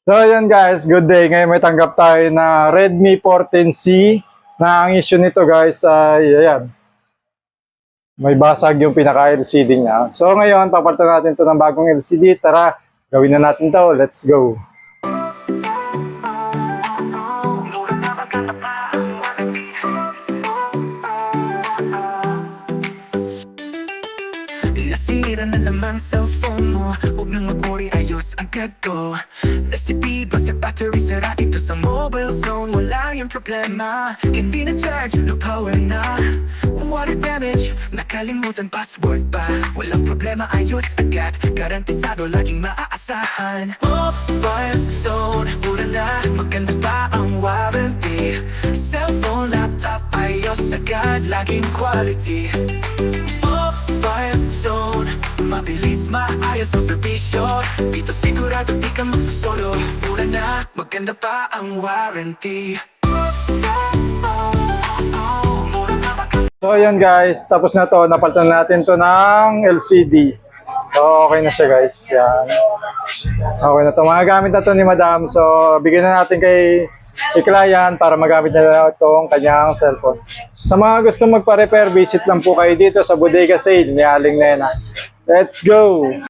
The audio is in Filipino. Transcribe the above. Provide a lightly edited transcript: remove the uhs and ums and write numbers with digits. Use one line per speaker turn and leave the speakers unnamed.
So yun guys, good day. Ngayon may tanggap tayo na Redmi 14C na ang issue nito guys ay ayan. May basag yung pinaka-LCD niya. So ngayon, papalitan natin ito ng bagong LCD. Tara, gawin na natin to. Let's go.
Nasira na naman cellphone mo. Huwag nang mag-worry, ayos agad ko. Nasipid ba sa battery, sara dito sa mobile zone. Wala yung problema, hindi na-charge, no power na. Water damage, nakalimutan password pa. Walang problema, ayos agad. Garantisado, laging maaasahan. Mobile zone, mura na, maganda pa ang warranty. Cellphone, laptop, ayos agad, laging quality. Mobile zone, mabilis, maayos ang serbisyo. Dito sigurado di ka magsusolo. Mura na, maganda pa ang warranty.
So yun guys, tapos na to. Napalitan natin to ng LCD. So okay na siya guys. Yan. Okay na to. Mga gamit na to ni Madam. So bigyan na natin kay client para magamit na itong kanyang cellphone. Sa mga gusto magpa-repair, visit lang po kayo dito sa Bodega Sale ni Aling Nena. Let's go!